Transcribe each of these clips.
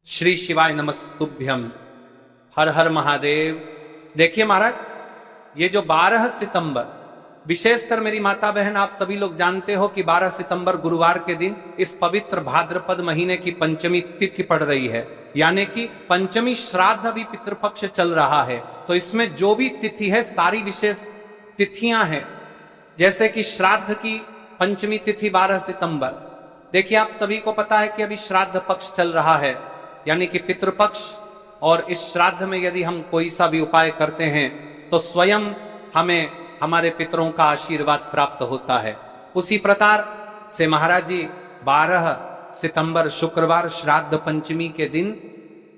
श्री शिवाय नमस्तुभ्यम। हर हर महादेव। देखिए महाराज, ये जो 12 सितंबर, विशेषकर मेरी माता बहन आप सभी लोग जानते हो कि 12 सितंबर गुरुवार के दिन इस पवित्र भाद्रपद महीने की पंचमी तिथि पड़ रही है, यानी कि पंचमी श्राद्ध अभी पितृपक्ष चल रहा है। तो इसमें जो भी तिथि है सारी विशेष तिथियां हैं, जैसे कि श्राद्ध की पंचमी तिथि 12 सितंबर। देखिए आप सभी को पता है कि अभी श्राद्ध पक्ष चल रहा है, यानी कि पितृपक्ष, और इस श्राद्ध में यदि हम कोई सा भी उपाय करते हैं तो स्वयं हमें हमारे पितरों का आशीर्वाद प्राप्त होता है। उसी प्रकार से महाराज जी 12 सितंबर शुक्रवार श्राद्ध पंचमी के दिन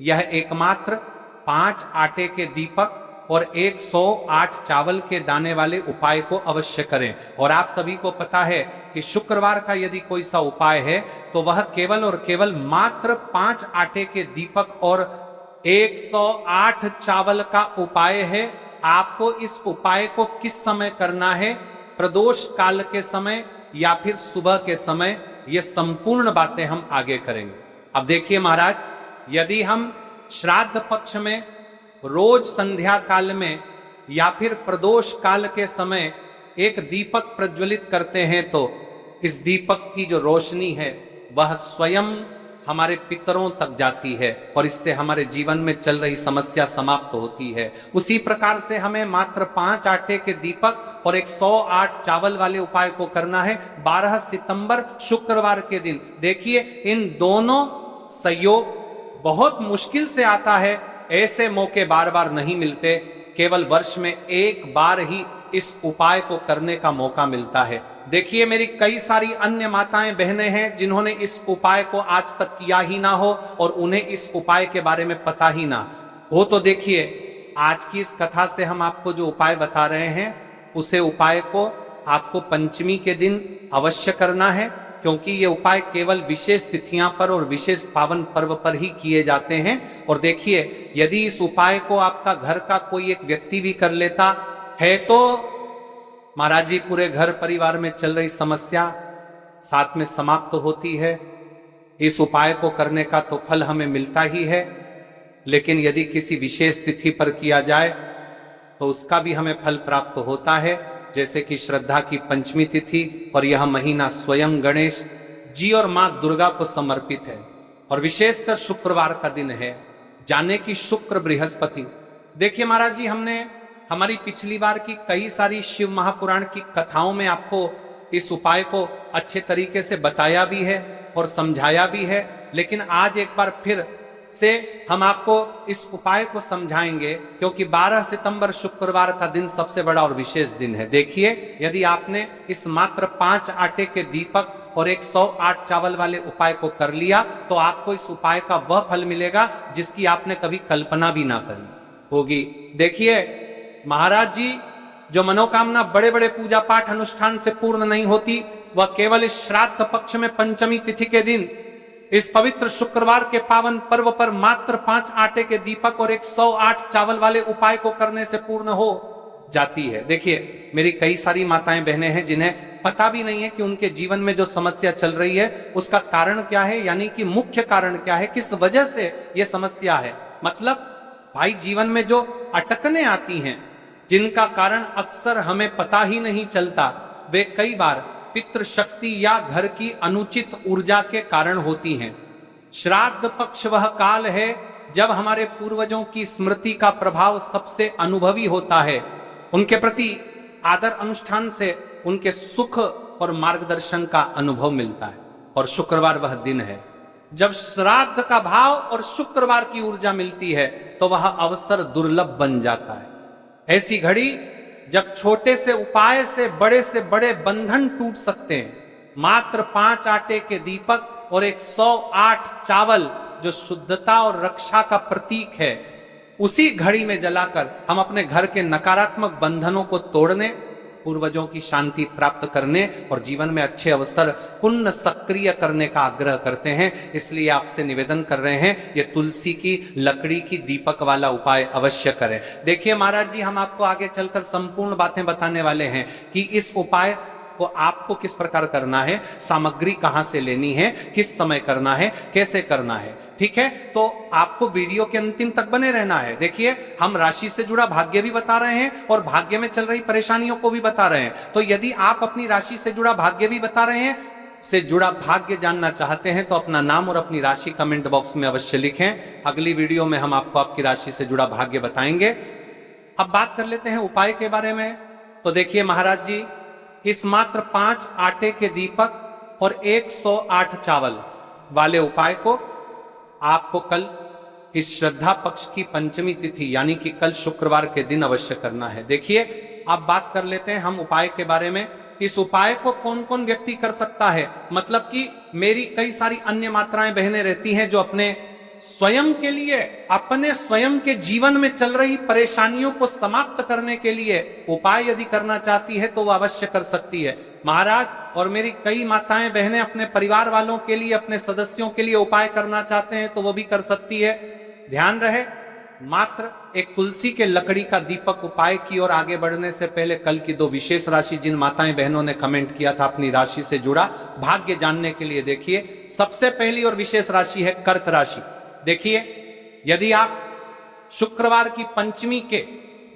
यह एकमात्र 5 आटे के दीपक और 108 चावल के दाने वाले उपाय को अवश्य करें। और आप सभी को पता है कि शुक्रवार का यदि कोई सा उपाय है तो वह केवल और केवल मात्र 5 आटे के दीपक और 108 चावल का उपाय है। आपको इस उपाय को किस समय करना है, प्रदोष काल के समय या फिर सुबह के समय, ये संपूर्ण बातें हम आगे करेंगे। अब देखिए महाराज, यदि हम श्राद्ध पक्ष में रोज संध्या काल में या फिर प्रदोष काल के समय एक दीपक प्रज्वलित करते हैं तो इस दीपक की जो रोशनी है वह स्वयं हमारे पितरों तक जाती है और इससे हमारे जीवन में चल रही समस्या समाप्त होती है। उसी प्रकार से हमें मात्र 5 आटे के दीपक और 108 चावल वाले उपाय को करना है 12 सितंबर शुक्रवार के दिन। देखिए इन दोनों संयोग बहुत मुश्किल से आता है, ऐसे मौके बार बार नहीं मिलते, केवल वर्ष में एक बार ही इस उपाय को करने का मौका मिलता है। देखिए मेरी कई सारी अन्य माताएं बहनें हैं जिन्होंने इस उपाय को आज तक किया ही ना हो और उन्हें इस उपाय के बारे में पता ही ना हो। तो देखिए आज की इस कथा से हम आपको जो उपाय बता रहे हैं उसे उपाय को आपको पंचमी के दिन अवश्य करना है, क्योंकि ये उपाय केवल विशेष तिथियां पर और विशेष पावन पर्व पर ही किए जाते हैं। और देखिए यदि इस उपाय को आपका घर का कोई एक व्यक्ति भी कर लेता है तो महाराज जी पूरे घर परिवार में चल रही समस्या साथ में समाप्त होती है। इस उपाय को करने का तो फल हमें मिलता ही है, लेकिन यदि किसी विशेष तिथि पर किया जाए तो उसका भी हमें फल प्राप्त होता है, जैसे कि श्रद्धा की पंचमी तिथि। और यह महीना स्वयं गणेश जी और मां दुर्गा को समर्पित है और विशेषकर शुक्रवार का दिन है, जाने की शुक्र बृहस्पति। देखिए महाराज जी, हमने हमारी पिछली बार की कई सारी शिव महापुराण की कथाओं में आपको इस उपाय को अच्छे तरीके से बताया भी है और समझाया भी है, लेकिन आज एक बार फिर से हम आपको इस उपाय को समझाएंगे, क्योंकि 12 सितंबर शुक्रवार का दिन सबसे बड़ा और विशेष दिन है। देखिए यदि आपने इस मात्र 5 आटे के दीपक और 108 चावल वाले उपाय को कर लिया तो आपको इस उपाय का वह फल मिलेगा जिसकी आपने कभी कल्पना भी ना करी होगी। देखिए महाराज जी, जो मनोकामना बड़े बड़े पूजा पाठ अनुष्ठान से पूर्ण नहीं होती, वह केवल इस श्राद्ध पक्ष में पंचमी तिथि के दिन इस पवित्र शुक्रवार के पावन पर्व पर मात्र 5 आटे के दीपक और 108 चावल वाले उपाय को करने से पूर्ण हो जाती है। देखिए मेरी कई सारी माताएं बहनें हैं जिन्हें पता भी नहीं है कि उनके जीवन में जो समस्या चल रही है उसका कारण क्या है, यानी कि मुख्य कारण क्या है, किस वजह से यह समस्या है। मतलब भाई जीवन में जो अटकने आती हैं जिनका कारण अक्सर हमें पता ही नहीं चलता, वे कई बार पितृशक्ति या घर की अनुचित ऊर्जा के कारण होती हैं। श्राद्ध पक्ष वह काल है जब हमारे पूर्वजों की स्मृति का प्रभाव सबसे अनुभवी होता है, उनके प्रति आदर अनुष्ठान से उनके सुख और मार्गदर्शन का अनुभव मिलता है। और शुक्रवार वह दिन है जब श्राद्ध का भाव और शुक्रवार की ऊर्जा मिलती है तो वह अवसर दुर्लभ बन जाता है। ऐसी घड़ी जब छोटे से उपाय से बड़े बंधन टूट सकते हैं। मात्र 5 आटे के दीपक और 108 चावल जो शुद्धता और रक्षा का प्रतीक है, उसी घड़ी में जलाकर हम अपने घर के नकारात्मक बंधनों को तोड़ने, पूर्वजों की शांति प्राप्त करने और जीवन में अच्छे अवसर पुण्य सक्रिय करने का आग्रह करते हैं। इसलिए आपसे निवेदन कर रहे हैं ये तुलसी की लकड़ी की दीपक वाला उपाय अवश्य करें। देखिए महाराज जी, हम आपको आगे चलकर संपूर्ण बातें बताने वाले हैं कि इस उपाय को आपको किस प्रकार करना है, सामग्री कहां से लेनी है, किस समय करना है, कैसे करना है। ठीक है, तो आपको वीडियो के अंतिम तक बने रहना है। देखिए, हम राशि से जुड़ा भाग्य भी बता रहे हैं और भाग्य में चल रही परेशानियों को भी बता रहे हैं। तो यदि आप अपनी राशि से जुड़ा भाग्य भी बता रहे हैं, से जुड़ा भाग्य जानना चाहते हैं, तो अपना नाम और अपनी राशि कमेंट बॉक्स में अवश्य लिखें। अगली वीडियो में हम आपको आपकी राशि से जुड़ा भाग्य बताएंगे। अब बात कर लेते हैं उपाय के बारे में। तो देखिए महाराज जी, इस मात्र 5 आटे के दीपक और 108 चावल वाले उपाय को आपको कल इस श्रद्धा पक्ष की पंचमी तिथि यानी कि कल शुक्रवार के दिन अवश्य करना है। देखिए, अब बात कर लेते हैं हम उपाय के बारे में। इस उपाय को कौन कौन व्यक्ति कर सकता है, मतलब कि मेरी कई सारी अन्य मात्राएं बहनें रहती हैं जो अपने स्वयं के लिए, अपने स्वयं के जीवन में चल रही परेशानियों को समाप्त करने के लिए उपाय यदि करना चाहती है तो वह अवश्य कर सकती है महाराज। और मेरी कई माताएं बहनें अपने परिवार वालों के लिए, अपने सदस्यों के लिए उपाय करना चाहते हैं तो वो भी कर सकती है। ध्यान रहे, मात्र एक तुलसी के लकड़ी का दीपक उपाय की ओर आगे बढ़ने से पहले कल की 2 विशेष राशि जिन माताएं बहनों ने कमेंट किया था अपनी राशि से जुड़ा भाग्य जानने के लिए, देखिए सबसे पहली और विशेष राशि है कर्क राशि। देखिए, यदि आप शुक्रवार की पंचमी के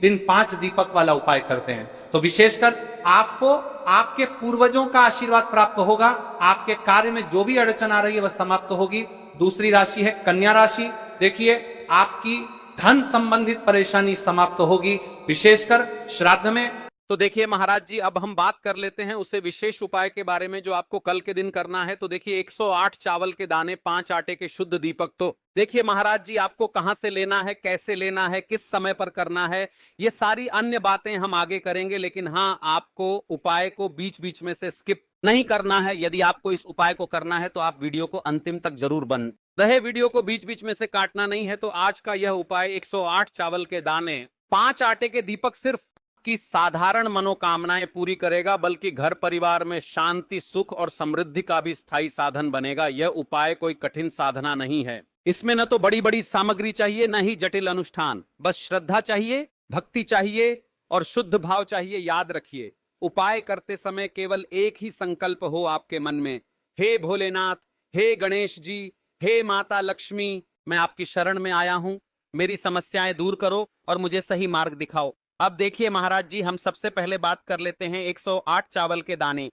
दिन 5 दीपक वाला उपाय करते हैं तो विशेषकर आपको आपके पूर्वजों का आशीर्वाद प्राप्त होगा, आपके कार्य में जो भी अड़चन आ रही है वह समाप्त होगी। दूसरी राशि है कन्या राशि। देखिए, आपकी धन संबंधित परेशानी समाप्त होगी, विशेषकर श्राद्ध में। तो देखिए महाराज जी, अब हम बात कर लेते हैं उसे विशेष उपाय के बारे में जो आपको कल के दिन करना है। तो देखिए, 108 चावल के दाने, 5 आटे के शुद्ध दीपक। तो देखिए महाराज जी, आपको कहां से लेना है, कैसे लेना है, किस समय पर करना है, ये सारी अन्य बातें हम आगे करेंगे। लेकिन हाँ, आपको उपाय को बीच बीच में से स्किप नहीं करना है। यदि आपको इस उपाय को करना है तो आप वीडियो को अंतिम तक जरूर बन रहे, वीडियो को बीच बीच में से काटना नहीं है। तो आज का यह उपाय 108 चावल के दाने, 5 आटे के दीपक सिर्फ की साधारण मनोकामनाएं पूरी करेगा, बल्कि घर परिवार में शांति, सुख और समृद्धि का भी स्थायी साधन बनेगा। यह उपाय कोई कठिन साधना नहीं है। इसमें न तो बड़ी बड़ी सामग्री चाहिए, न ही जटिल अनुष्ठान, बस श्रद्धा चाहिए, भक्ति चाहिए और शुद्ध भाव चाहिए। याद रखिए, उपाय करते समय केवल एक ही संकल्प हो आपके मन में, हे भोलेनाथ, हे गणेश जी, हे माता लक्ष्मी, मैं आपकी शरण में आया हूं, मेरी समस्याएं दूर करो और मुझे सही मार्ग दिखाओ। अब देखिए महाराज जी, हम सबसे पहले बात कर लेते हैं 108 चावल के दाने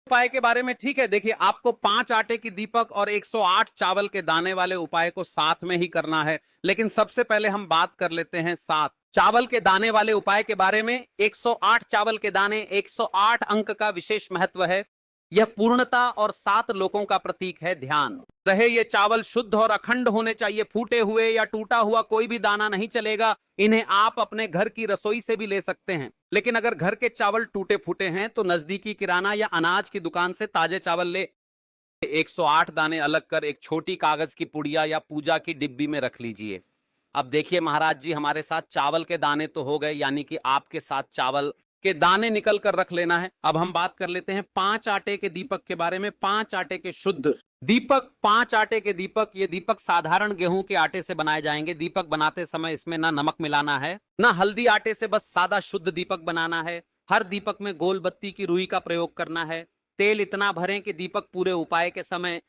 उपाय के बारे में। ठीक है, देखिए, आपको 5 आटे की दीपक और 108 चावल के दाने वाले उपाय को साथ में ही करना है। लेकिन सबसे पहले हम बात कर लेते हैं 7 चावल के दाने वाले उपाय के बारे में। 108 चावल के दाने, 108 अंक का विशेष महत्व है। यह पूर्णता और 7 लोकों का प्रतीक है। ध्यान रहे, ये चावल शुद्ध और अखंड होने चाहिए। फूटे हुए या टूटा हुआ कोई भी दाना नहीं चलेगा। इन्हें आप अपने घर की रसोई से भी ले सकते हैं। लेकिन अगर घर के चावल टूटे फूटे हैं तो नजदीकी किराना या अनाज की दुकान से ताजे चावल ले 108 दाने अलग कर एक छोटी कागज की पुड़िया या पूजा की डिब्बी में रख लीजिए। अब देखिए महाराज जी, हमारे साथ चावल के दाने तो हो गए, यानी कि आपके साथ चावल के दाने निकल कर रख लेना है। अब हम बात कर लेते हैं 5 आटे के दीपक के बारे में। 5 आटे के शुद्ध दीपक, 5 आटे के दीपक, ये दीपक साधारण गेहूं के आटे से बनाए जाएंगे। दीपक बनाते समय इसमें ना नमक मिलाना है, ना हल्दी, आटे से बस सादा शुद्ध दीपक बनाना है। हर दीपक में गोल बत्ती की रुई का प्रयोग करना है। तेल इतना भरें कि दीपक पूरे उपाय के समय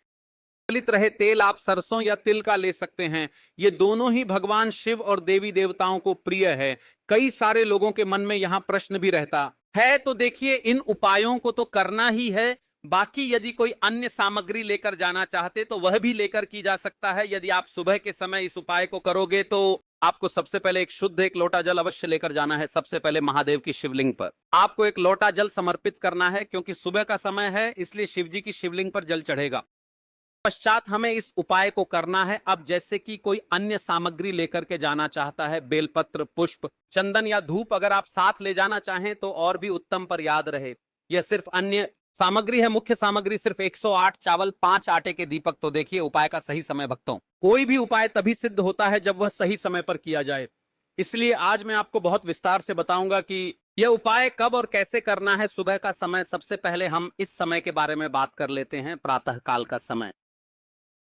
प्रज्वलित रहे। तेल आप सरसों या तिल का ले सकते हैं। ये दोनों ही भगवान शिव और देवी देवताओं को प्रिय है। कई सारे लोगों के मन में यहाँ प्रश्न भी रहता है। तो देखिए, इन उपायों को तो करना ही है। बाकी यदि कोई अन्य सामग्री लेकर जाना चाहते तो वह भी लेकर की जा सकता है। यदि आप सुबह के समय इस उपाय को करोगे तो आपको सबसे पहले एक लोटा जल अवश्य लेकर जाना है। सबसे पहले महादेव की शिवलिंग पर आपको एक लोटा जल समर्पित करना है, क्योंकि सुबह का समय है, इसलिए शिव जी की शिवलिंग पर जल चढ़ेगा। पश्चात हमें इस उपाय को करना है। अब जैसे कि कोई अन्य सामग्री लेकर के जाना चाहता है, बेलपत्र, पुष्प, चंदन या धूप अगर आप साथ ले जाना चाहें तो और भी उत्तम, पर याद रहे यह सिर्फ अन्य सामग्री है। मुख्य सामग्री सिर्फ 108 चावल, 5 आटे के दीपक। तो देखिए, उपाय का सही समय भक्तों, कोई भी उपाय तभी सिद्ध होता है जब वह सही समय पर किया जाए। इसलिए आज मैं आपको बहुत विस्तार से बताऊंगा कि यह उपाय कब और कैसे करना है। सुबह का समय, सबसे पहले हम इस समय के बारे में बात कर लेते हैं, प्रातः काल का समय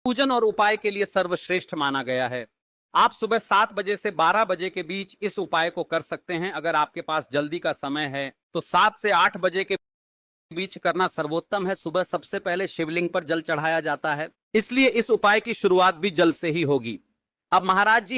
पूजन और उपाय के लिए सर्वश्रेष्ठ माना गया है। आप सुबह 7 बजे से 12 बजे के बीच इस उपाय को कर सकते हैं। अगर आपके पास जल्दी का समय है तो 7 से 8 बजे के बीच करना सर्वोत्तम है। सुबह सबसे पहले शिवलिंग पर जल चढ़ाया जाता है, इसलिए इस उपाय की शुरुआत भी जल से ही होगी। अब महाराज जी